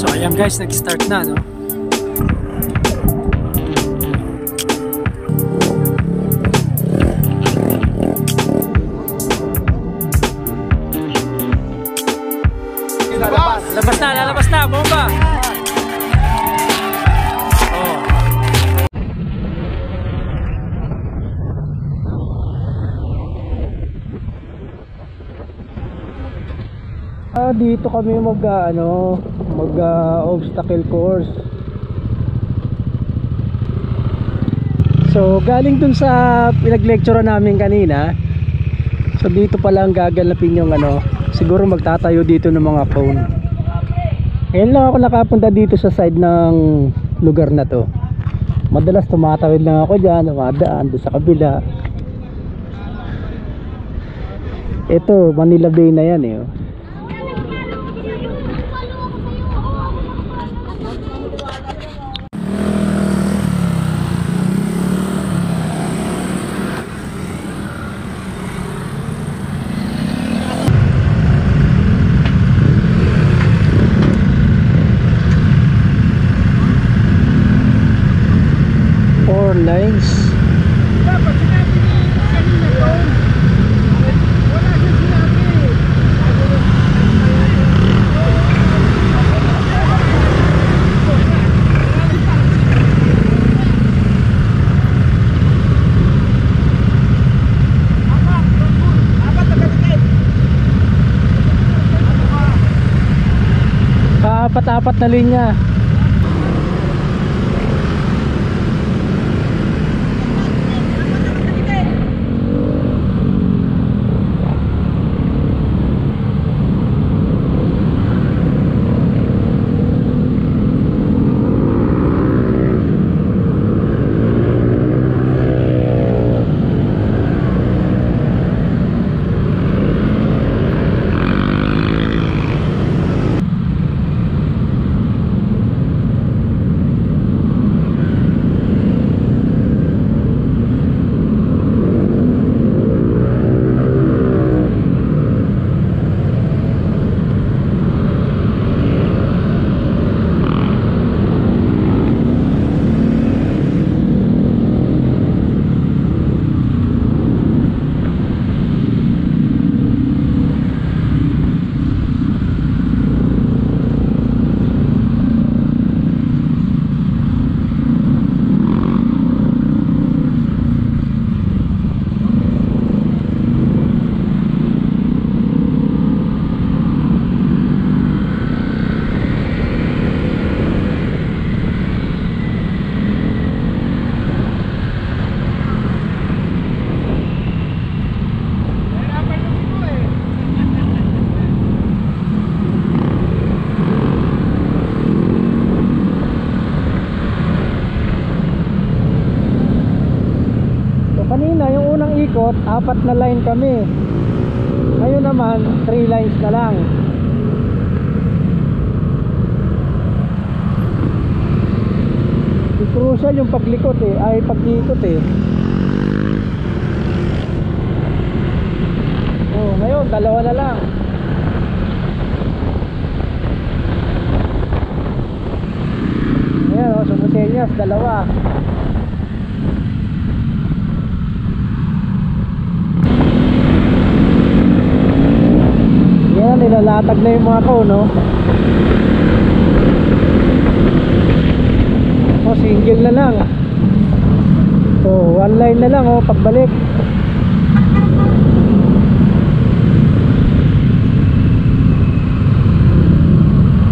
So ayan guys, nag-start na, no? Lalabas na, bomba! Dito kami mag obstacle course. So galing dun sa pinag-lecture namin kanina. So dito pala ang gaganapin yung siguro magtatayo dito ng mga cone. Ngayon lang ako nakapunta dito sa side ng lugar na to. Madalas tumatawid lang ako dyan, dumadaan doon sa kabila. Ito, Manila Bay na yan eh. 4 lines. Dapat sinabi ni kanina to. Wala siya sinabi. Apat-apat na linya. Kanina yung unang ikot, 4 na line kami. Ngayon naman 3 lines na lang. Crucial yung paglikot ay pag-ikot Oh, ngayon 2 na lang. Ayan sumusenyas 2. Nilalatag na yung mga cone, single na lang. So 1 line na lang pagbalik.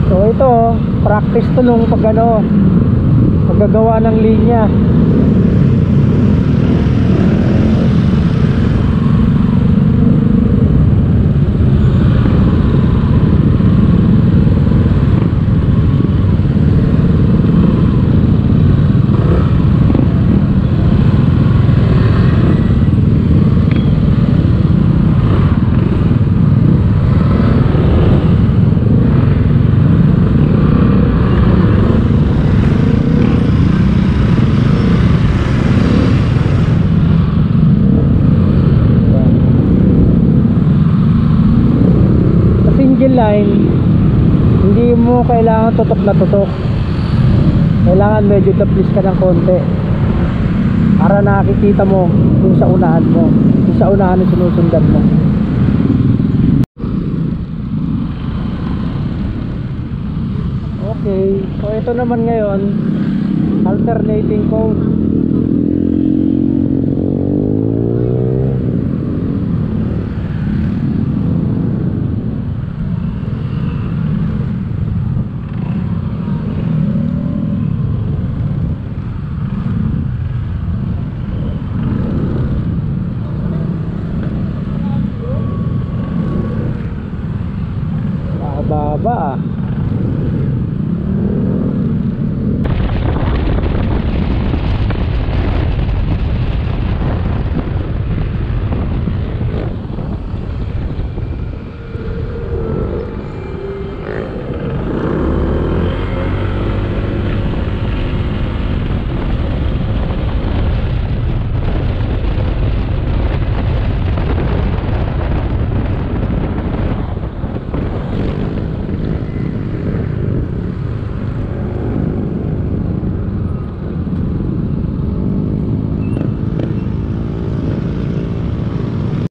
So ito practice to nung paggagawa ng linya. mo kailangan tutok na tutok. Kailangan medyo taplis ka ng konti para nakikita mo kung sa unahan mo, kung sa unahan ang sinusundan mo. Okay, so ito naman ngayon alternating cone. Baba.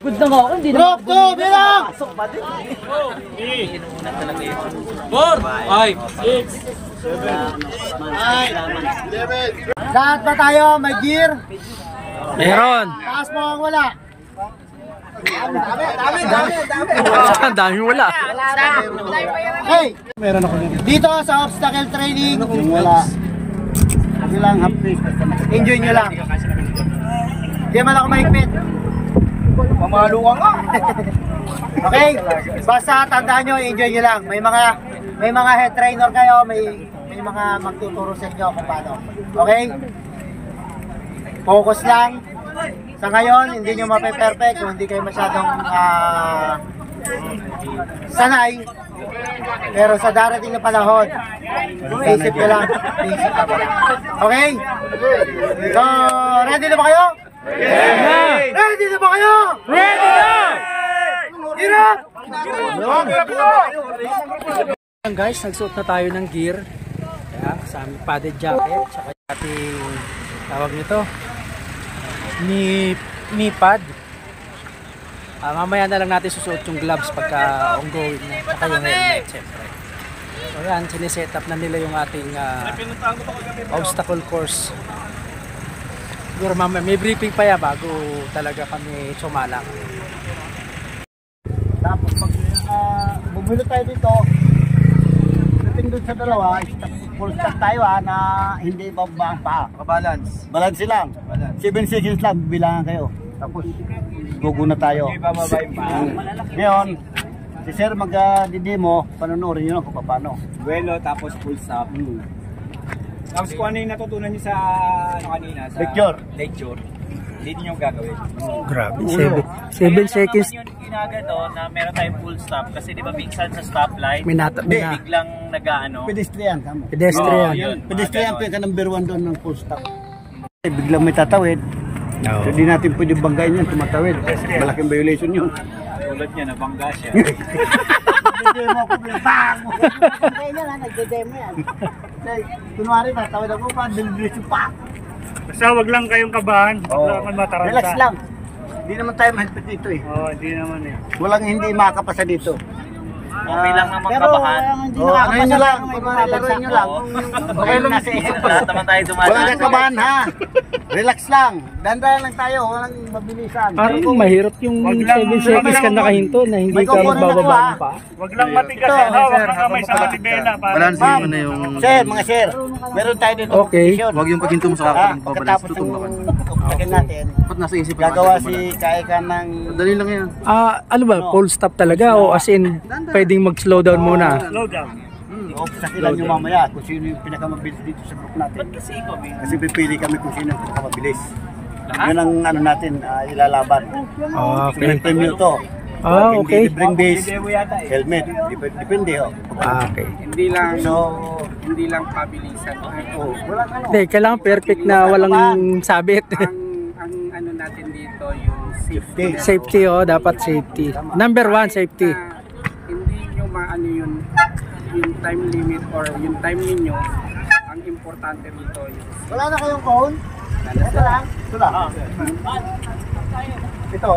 Good na nga ako, hindi na ako bilang! Pasok pa din. 4, 5, 6, 7, 8, 11. Lahat ba tayo? May gear? Meron! Taas mo ang wala. Ang dami wala. Hey! Meron ako nito. Dito sa obstacle training, wala. Kasi lang half face. Enjoy nyo lang. Hindi man ako mahigpit. Pamalo ka nga. Okay? Basta tandaan nyo, enjoy nyo lang. May mga head trainer kayo, may mga magtuturo sa inyo kung paano. Okay? Focus lang. Sa ngayon, hindi nyo mape-perfect kung hindi kayo masyadong sanay. Pero sa darating na panahon, isip nyo lang. Isip ka lang. Okay? So, ready na ba kayo? Ready! Ready na ba kayo? Ready na! Hirap! Guys, nagsuot na tayo ng gear. Kaya, sa aming padded jacket, tsaka ating tawag nito, knee pad. Mamaya na lang natin susuot yung gloves pagka ongoing na, tsaka yung helmet, syempre. So yan, siniset up na nila yung ating obstacle course. Siguro mamaya, may briefing pa yan bago talaga kami sumalang. Tapos pag bumili tayo dito, dating doon sa dalawa, full stack tayo na hindi babang pa. Balance. Balance lang. 7 seconds lang, bilangan kayo. Tapos gugo na tayo. Hindi bababa yung paa. Ngayon, si sir mag-demo, panonorin nyo lang kung paano. Buelo, tapos full stop. Tapos kung ano yung natutunan niyo sa kanina, sa lecture, hindi niyo gagawin. Grabe, 7 seconds. Yung ginagano doon na meron tayong full stop kasi di ba minsan sa stoplight, biglang nag-ano. Pedestrian, tama. Pedestrian. Pedestrian pa yung number 1 doon ng full stop. Biglang may tatawid. So, hindi natin pwede banggain yan, tumatawid. Malaking violation yun. Tulad niya, nabangga siya. Nagde-demo ko, bang! Kaya nyo lang, nagde-demo yan. Kunwari, tatawid ako pa, deliberation pa. Basta wag lang kayong kabahan, wag lang kayong mataranta. Relax lang. Hindi naman tayo mahigpit dito eh. Oo, hindi naman eh. Walang hindi makakapasa dito. Okay lang naman Pero kabahan. hindi nakakapasa nyo lang, laruin nyo lang. Okay lang nasa isip ko. Lahat naman tayo dumadaan. Walang kakabahan ha. Relax lang. Dandahan lang tayo, walang mabilisan. Parang mahirap yung 7 seconds ka nakahinto na hindi ka magbababa pa. Wag lang matigas yan ha, wag lang kamay sa matibela. Balansin mo na yung... Sir, mga sir, meron tayo dito Okay. competition. Huwag yung paghinto mo sa kakapaling pabalans. Pagkatapos Tutong ng naman. competition natin, Ba't nasa isip mo? gagawa si Kaika ng... Dali lang yan. Ano ba, full stop talaga o as in pwedeng mag-slow down muna? Slow down. Obstakilan nyo mamaya kung sino yung pinakamabilis dito sa group natin. Kasi ikaw, Kasi pipili kami kung sino yung pinakamabilis. Yun ang ano natin, ilalaban. Okay. May premium to. Okay. Hindi bring base, helmet. Depende ho. Okay. Hindi lang pabilisan. Wala ano. Hindi, kailangan perfect na walang sabit. Ang ano natin dito yung safety. Safety, dapat safety. Number 1, safety. Hindi nyo maano yung time limit or yung time ninyo, ang importante rito yung Wala na kayong cone? Ito lang? Ito lang? Ito,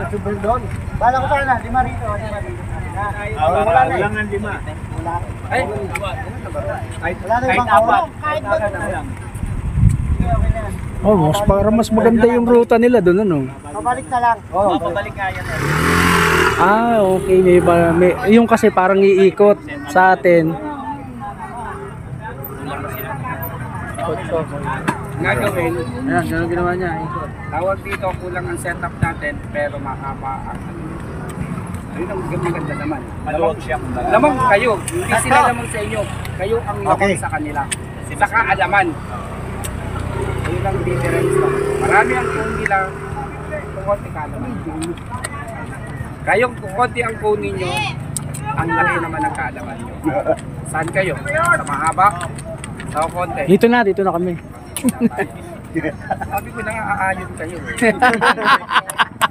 super doon. Bala ko sana, 5 rito. Wala na lang ng 5. Wala. ay, Wala na ibang cone? kahit lang. Oh, mas maganda yung ruta nila doon, ano? Pabalik na lang. Oo. Pabalik nga yan. Ah, okay. May, yung kasi parang iikot sa atin. Gagawin, Ayan, gano'n ginawa niya. tawag dito kulang ang setup natin pero mahaba ang ayun ang maganda naman. Maluwag siya. Lamang kayo, hindi sila lamang sa inyo. Kayo ang lamang Okay. sa kanila. Sa kaalaman. Ayun ang difference lang. Marami ang kung nila, kukunti kaalaman. Kayong kukunti ang kung ninyo, ang laki naman ang kaalaman nyo. Saan kayo? Sa mahaba? Sa kukunti? Dito na kami. Sabi ko na nga aayon kayo.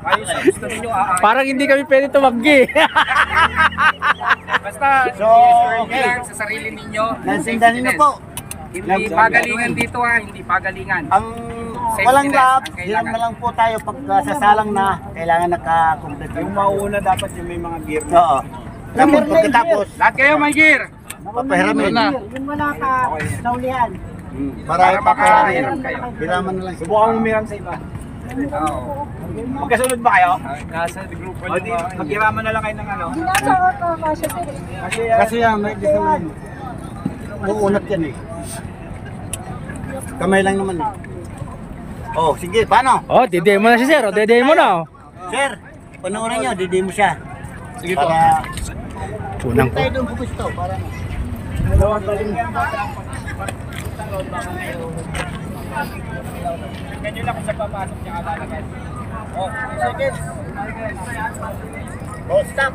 Ayos ang gusto ninyo aayon. Parang hindi kami pwede tumanggi. Basta, So, okay. lang sa sarili ninyo. Nansindan niyo po. Hindi pagalingan dito ha, hindi pagalingan. Ang Safety walang nest lab, ang kailangan. hiram na lang po tayo pag sasalang na, kailangan naka-complete. Yung mauuna dapat yung may mga gear. Oo. Tapos pagkatapos, Lahat kayo may gear. papahiramin na. Yung wala ka, saulihan. Para makahiram kayo. Hiraman na lang. Subukan mo umiram sa iba. Oo. Magkasunod ba kayo? Nasa grupo yung maghiraman na lang kayo ng ano. Kasi yan, may design. Uunat yan eh. Kamay lang naman eh. Oh, sige, paano? Oh, dede mo na si Sir. Oh, dede mo na. Oh. Sir, panoorin nyo, didi mo siya. Sige po. Para Punang ko. tayo doon pupusto. Para Ganyan lang kung sa papasok niya kalalagay. Oh, seconds. Oh, stop.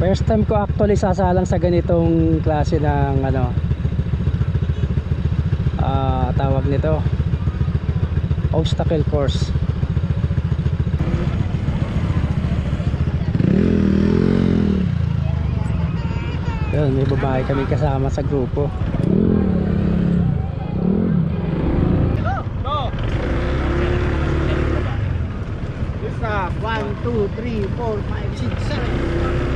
First time ko actually sasalang sa ganitong klase ng ano, tawag nito, obstacle course. Yun, may babae kami kasama sa grupo. Isa, 1, 2, 3, 4, 5, 6, 7.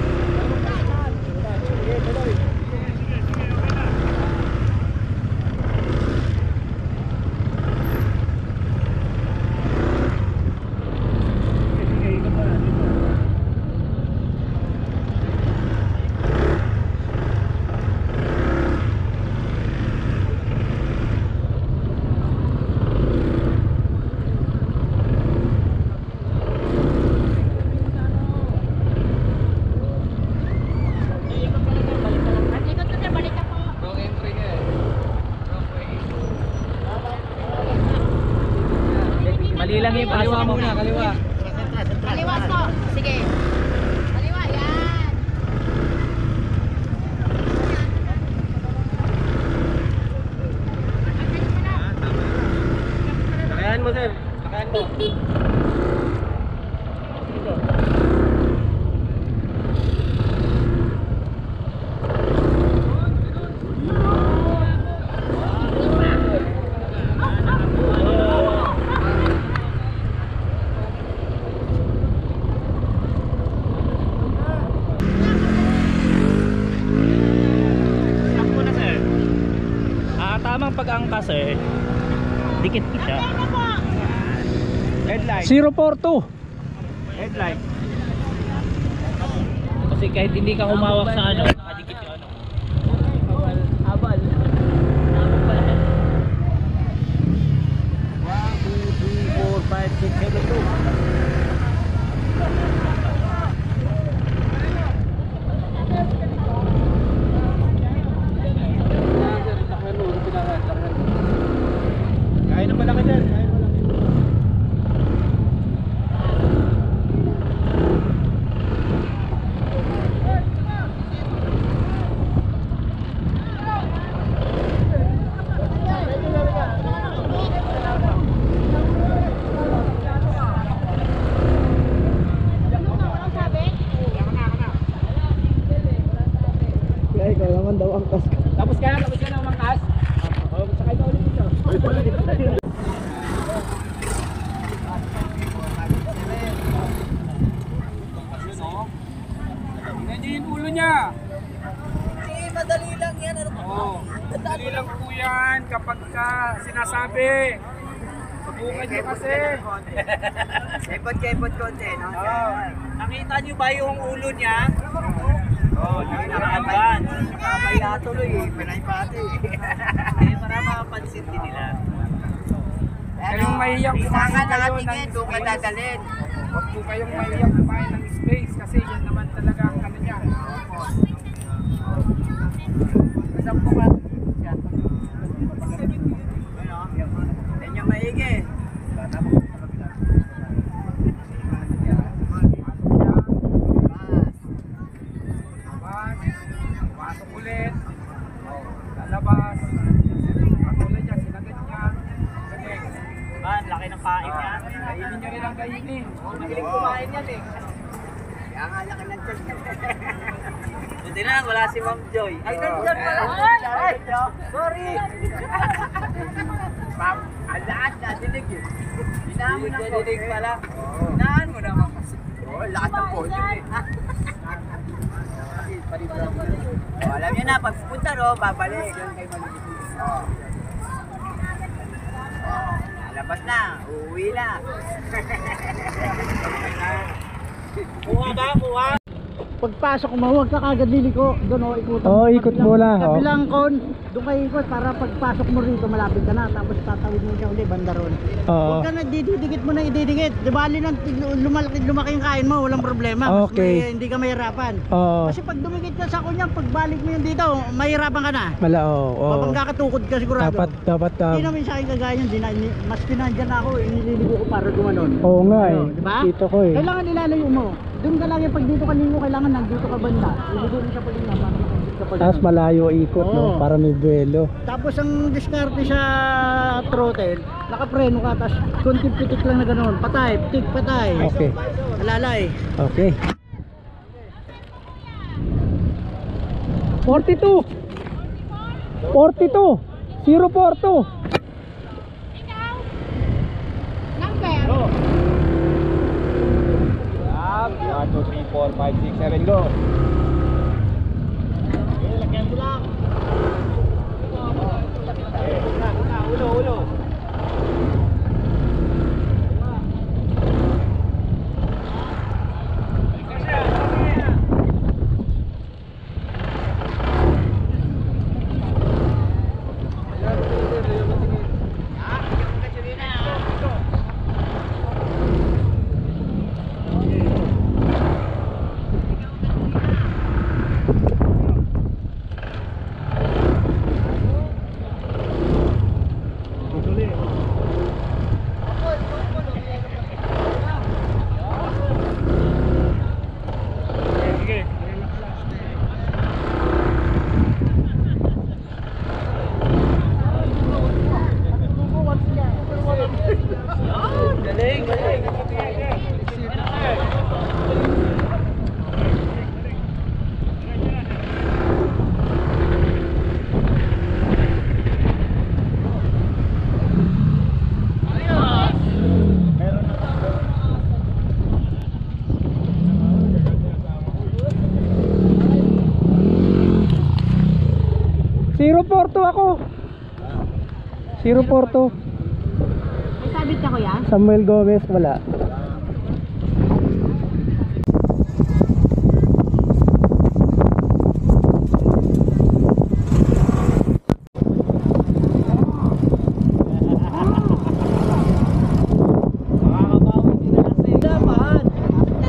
Mali lang yung pasok mo. Kaliwa. Kaliwa po. Sige. Kaliwa, yan. Sakayan mo, sir. Sakayan mo. Tamang pag-angkas eh. Dikit ko siya. Headlight. 042. Headlight. Kasi kahit hindi ka humawak sa ano, nakadikit yung ano. Abal. Abal pala. 1, 2, 3, 4, 5, 6, 7, 2. angkas ka. Tapos ka na umangkas? Oo, sakay ka ulit dito. Tingnan niyo yung ulo niya. Madali lang yan. Ano Oo, madali lang po yan kapag ka sinasabi. Subukan niyo kasi. Kepot konti, no? Oo. Nakita niyo ba yung ulo niya? Oo, naka-advance. Nakakaya tuloy eh. Pinay pati. Para makapansin din nila. Kayong mahiyang kumain kayo ng doon ka dadalhin. Huwag po kayong mahiyang kumain ng space kasi yan naman talaga ang ano niya. Saan po ka? Ano? Yan yung maigi. Pasok ulit. Lalabas. Patuloy niya, sinagat niya. Galing. Man, laki ng pain niya. Kainin niyo rin ang kainin. Magaling kumain yan eh. Kaya nga laki ng chest. Buti na lang, wala si Ma'am Joy. Ay, nandiyan pala. Ay, sorry. Ma'am, ang lahat nadinig eh. Hinaan mo ng nadinig pala. Hinaan mo naman kasi. Oo, lahat ng podium eh. Alam niyo na, pag pupunta ro, babalik. Labas na, uuwi na. Kuha ba? Kuha? Pagpasok mo, huwag ka kagad liliko. Doon o, ikutan Oo, ikot mo lang. Oo. Kabilang kon, doon kayo ikot para pagpasok mo rito, malapit ka na. Tapos tatawid mo siya ulit, banda ron. Oo. Huwag ka na, didikit mo na ididikit. Di ba, lumaki yung kain mo, walang problema. Mas Okay. hindi ka mahirapan. Oo. Kasi pag dumikit ka sa kunya, pagbalik mo yun dito, mahirapan ka na. Mala, oo. Mabangga ka tukod ka sigurado. Dapat, Hindi naman sa akin kagaya yun, mas pinandyan ako, inililigo ko para gumanon. oo nga eh. Di ba? Dito ko eh. Kailangan nilalayo mo. Doon ka lang yung pag dito ka lingo, kailangan nandito ka banda. Iligo mo siya pag lingo, para makikita ka pag Tapos ganun. malayo ikot, no? Oo. Para may duelo. Tapos ang diskarte sa throttle, nakapreno ka, tapos kunti pitik lang na gano'n. Patay, pitik, patay. Okay. Alalay. Okay. 42. 42. 042. Number. 1, 2, 3, 4, 5, 6, 7, go! Ulo. Ako 042. May sabit ka kuya? Samuel Gomez, wala.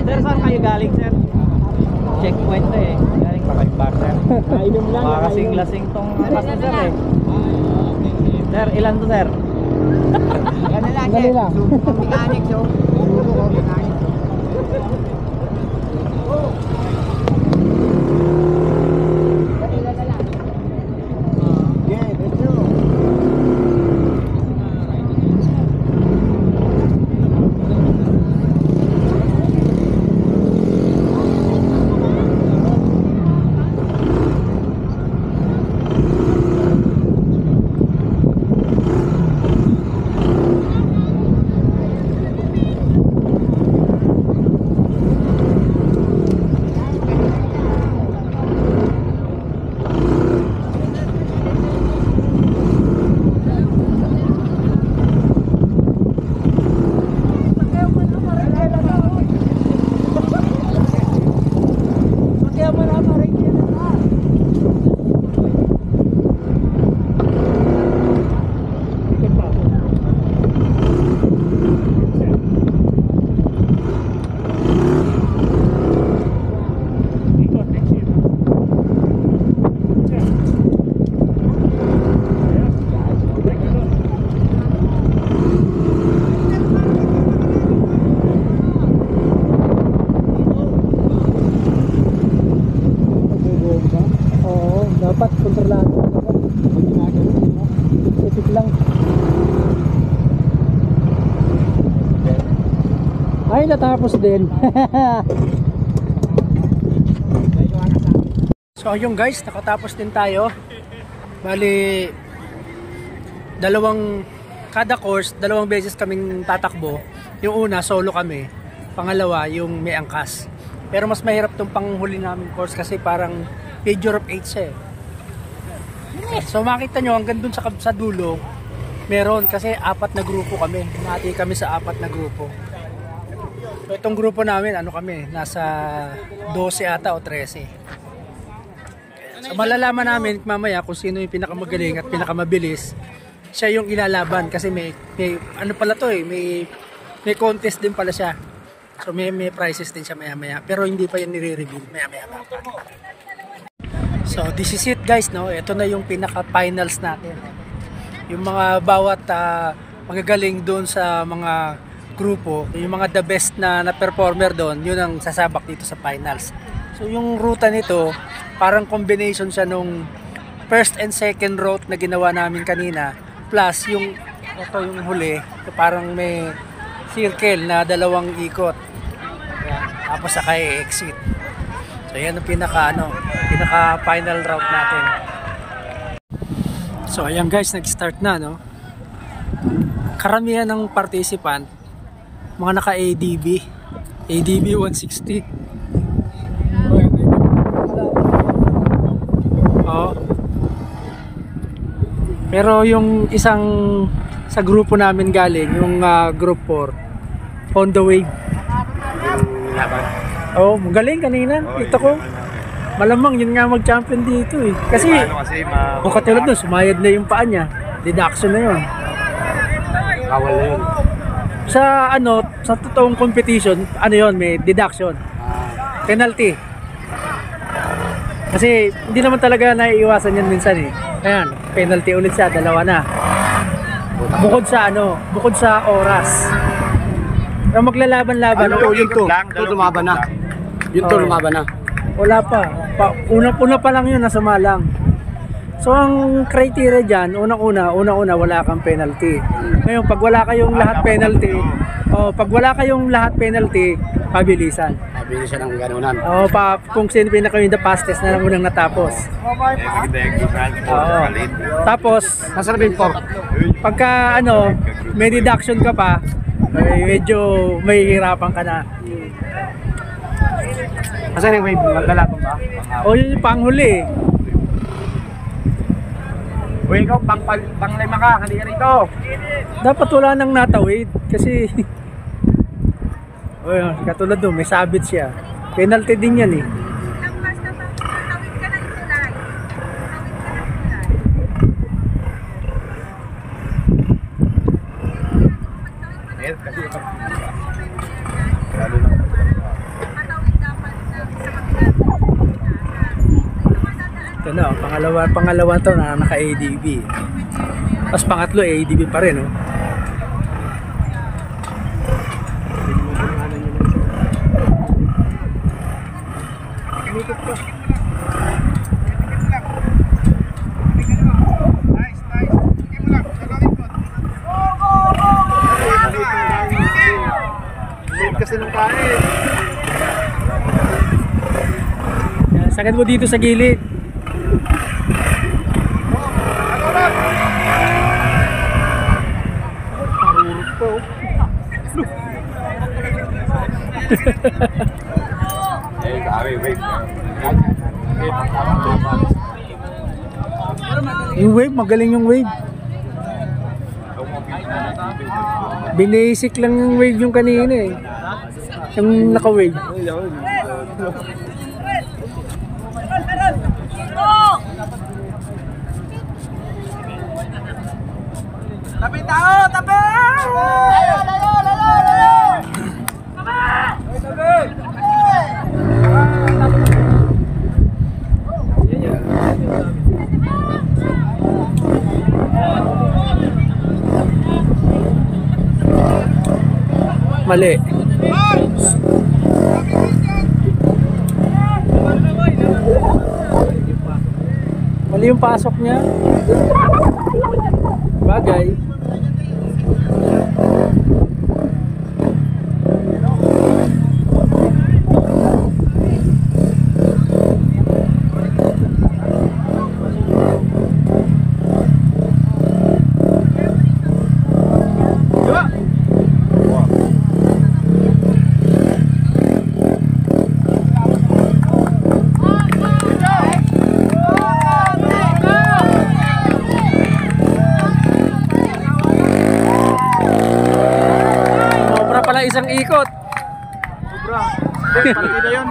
Sir, saan kayo galing, sir? Checkpoint to eh. Galing pa kayo back, sir. Kainom lang. Mga kasing-lasing tong angkas na, sir eh. Sir, ilan to, sir? Ganun lang. Dali lang. Mechanics, oh. Ay, natapos din. So yung guys, nakatapos din tayo. Bali, kada course, dalawang beses kaming tatakbo. Yung una, solo kami. Pangalawa, yung may angkas. Pero mas mahirap tong panghuli namin course kasi parang figure of 8 siya eh. So makita nyo hanggang dun sa dulo, meron kasi 4 na grupo kami. Nati kami sa 4 na grupo. So itong grupo namin, ano kami, nasa 12 ata o 13. So malalaman namin mamaya kung sino yung pinakamagaling at pinakamabilis. Siya yung ilalaban kasi may ano pala to eh, may contest din pala siya. So may prizes din siya maya-maya, pero hindi pa yan nire-reveal, maya-maya pa. So this is it guys, no? Ito na yung pinaka-finals natin. Yung mga bawat magagaling doon sa mga grupo, yung mga the best na performer doon, yun ang sasabak dito sa finals. So yung ruta nito, parang combination siya nung first and second route na ginawa namin kanina, plus yung huli, parang may circle na 2 ikot. Ayan, tapos saka exit. So yan ang pinaka final route natin. So ayan guys, nag-start na, no. Karamihan ng participant mga naka ADB 160. Oh. Pero yung isang sa grupo namin galing, yung group 4, Honda Wave. Oh, magaling kanina. Ito ko. Malamang yun nga mag-champion dito eh. Kasi kung katulad nun, sumayad na yung paa niya. Deduction na yun. Bawal na yun. Sa totoong competition, yun, may deduction. Penalty. Kasi hindi naman talaga naiiwasan yan minsan eh. Ayan, penalty ulit siya, 2 na. Bukod sa oras. Pero maglalaban-laban. Yung to lumaban na. Yung to lumaban na. Wala pa. Una pa lang yun, nasumalang. So ang criteria dyan, unang-una wala kang penalty. Ngayon, pag wala kayong lahat penalty, pabilisan. Pabilisan ng ganunan. Kung sino pinaka yung the fastest na unang natapos. Tapos, Nasaan na yung pagka may deduction ka pa, medyo mahihirapan ka na. Nasaan yung wave? Maglalaban ba? O yun yung panghuli. Uy, ikaw, pang 5 ka, halika rito. Dapat wala nang natawid kasi katulad doon, may sabit siya. Penalty din yan eh. Ito na, pangalawa to na naka-ADB. Tapos pangatlo, ADB pa rin, oh. Kasi nung kain. Sagad mo dito sa gilid. Yung wave, magaling yung wave. Binasic lang yung wave yung kanina eh. Yung naka-wave. Tabi tao! Tabi! Lalo! Mali. Mali yung pasok niya. Bagay. isang ikot. Sobra. Partida yun.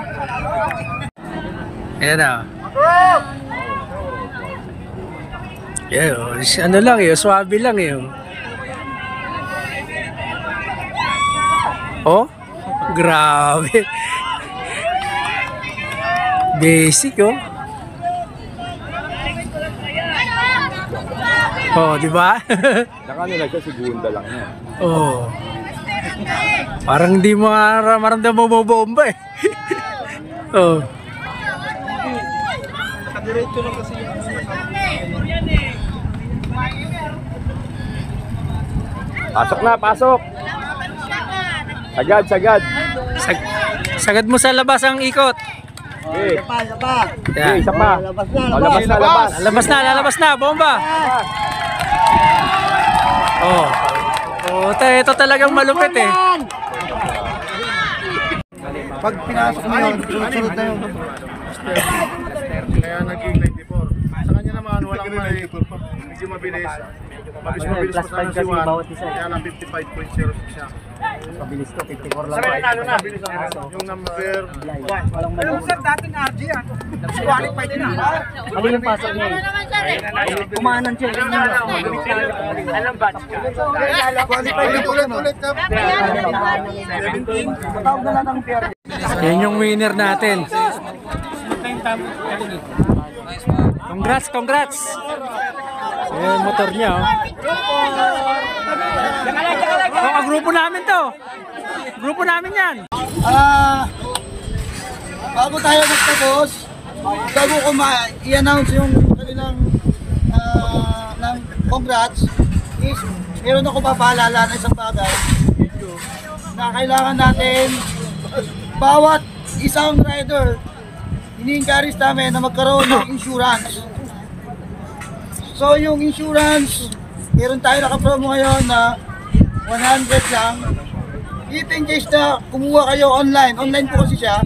Ayan na. Ano lang yun, swabe lang yun. Oh, grabe. Basic oh. Oh, di ba? Saka nila siya, segunda lang yan. Oh. Parang di mo maramdaman mo bomba eh. Oh. Diretso lang kasi yung Pasok na, pasok! Sagad, sagad! Sagad mo sa labas ang ikot. Okay. Isa pa. Yan. Isa pa. Labas na, Oh, labas na, labas! Lalabas na, bomba. Oh. Oh, ito talagang malupit eh. Pag pinasok mo yun, sunod na yun. Kaya nag-ignite before. Sa kanya naman, walang medyo mabilis. Mabilis pa sana si Juan. Kaya lang 55.06 siya. Pabilis ko, 54 lang. Mabilis ang yung number 1. Pero sir, dating RG yan. Qualified na. Ano yung pasok niya eh? Kumanan siya. Alam batch ka? Ulit ka. Matawag na lang ng PR. Yan yung winner natin. Congrats, congrats. Ayan yung motor niya oh. Oh, grupo namin to. Grupo namin yan. Bago tayo magtapos, bago ko i-announce yung kanilang ng congrats, is meron ako papaalala na isang bagay na kailangan natin bawat isang rider ini-encourage namin na magkaroon ng insurance. So yung insurance, meron tayo naka-promo ngayon na 100 lang. If in case na kumuha kayo online po kasi siya,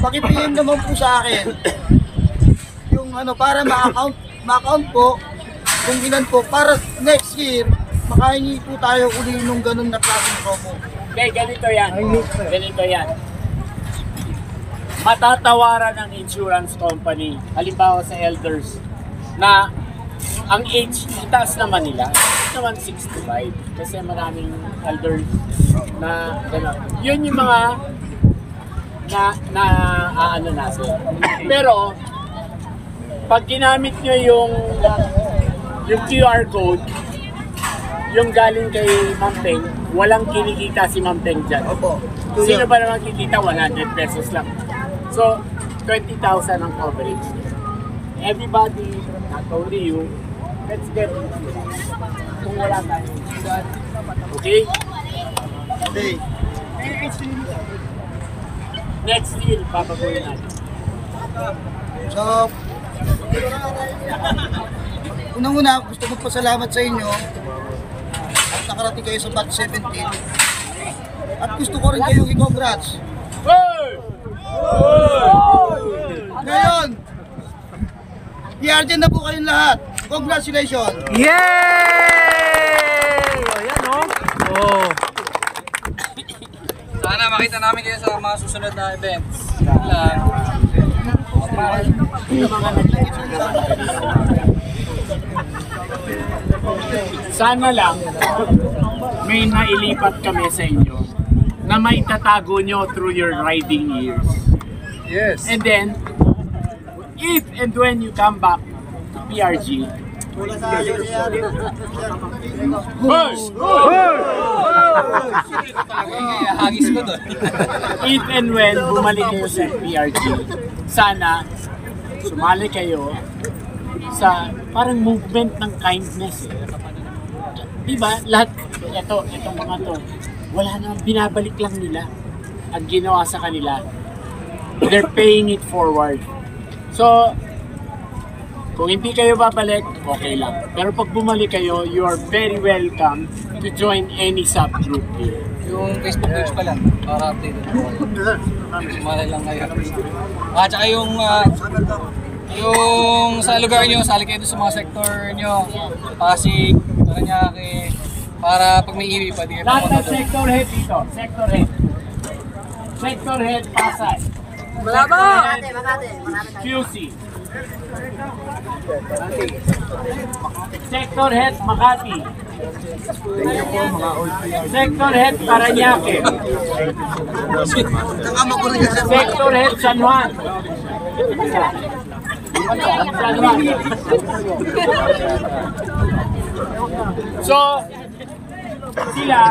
paki-PM naman po sa akin yung para ma-account po kung ilan po para next year makahingi po tayo uli nung ganun na klaseng promo. Okay, ganito yan. Ganito yan. Matatawaran ng insurance company, halimbawa sa elders, na ang age, itaas naman nila, naman 65. Kasi maraming elders na gano'n. Yun yung mga ano natin. Pero, pag ginamit nyo yung QR code, yung galing kay Ma'am Peng, walang kinikita si Ma'am Peng dyan. Opo. Sino ba naman kikita? 100 pesos lang. So, 20,000 ang coverage. Everybody, not only you, let's get insurance. Kung wala tayo. Okay? Okay. Next year, papaguhin natin. So, unang-una, gusto magpasalamat sa inyo at nakarating kayo sa batch 17. At gusto ko rin kayong i-congrats. Ngayon, i-argent na po kayong lahat. Congratulations! Yay! Oh, yan oh. Oh. Sana makita namin kayo sa mga susunod na events. Sana lang may nailipat kami sa inyo na may tatago nyo through your riding years. Yes. And then, if and when you come back to PRG, Hagis ko doon. if and when bumalik kayo sa PRG, sana sumali kayo sa parang movement ng kindness. Diba? Lahat, itong mga to, wala namang binabalik lang nila ang ginawa sa kanila. They're paying it forward. So, kung hindi kayo babalik, okay lang. Pero pag bumalik kayo, you are very welcome to join any subgroup here. Yung Facebook page pa lang, para updated ako. Sumali lang kayo. At saka yung sa lugar nyo, sali kayo sa mga sector nyo. Pasig, Paranaque, Para pag may iwi pa, di ka Lahat ng pumunta doon. sector head dito. Sector head. Sector head, Pasay. Malabo! QC. Sector head, Makati. Sector head, Parañaque. Sector head, San Juan. San Juan. So, sila,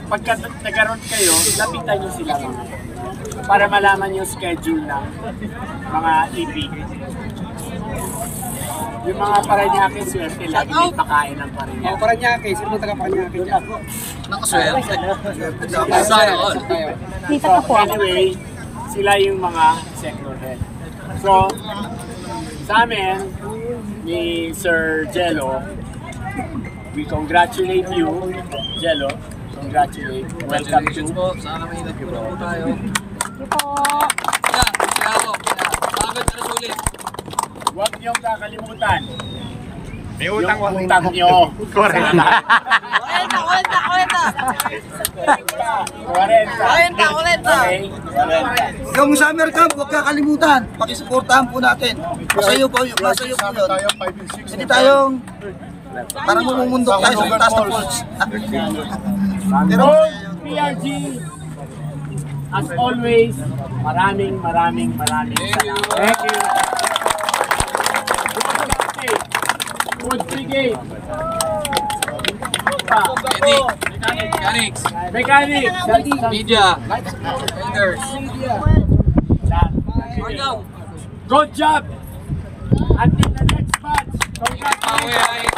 pagka nagkaroon kayo, lapitan nyo sila para malaman yung schedule ng mga EP. Yung mga Parañaque, swerte lagi may pakain ng Parañaque. Oh, Parañaque. Sino mo taga Parañaque dyan? Nakaswerte. Sana all. So, anyway, sila yung mga sector head. So, sa amin, ni Sir Jello, we congratulate you, Jello. Congratulate. Welcome to. po. Sana may nagpuro tayo. Ito po. Yeah, Tiago. Pagod na sulit. Huwag niyong kakalimutan. May Yung utang utang niyo. Correct. 40. Okay? Yung summer camp, huwag kakalimutan. Pakisuportahan po natin. Masayo po yun. Masayo po yun. tayo 5 and 6. Hindi tayong parang mumundok tayo sa taas ng falls. Pero All PRG, as always, maraming salamat. Thank you. Food Brigade. Mechanics. Mechanic. Media. Vendors. Good job. Until the next batch. Congratulations.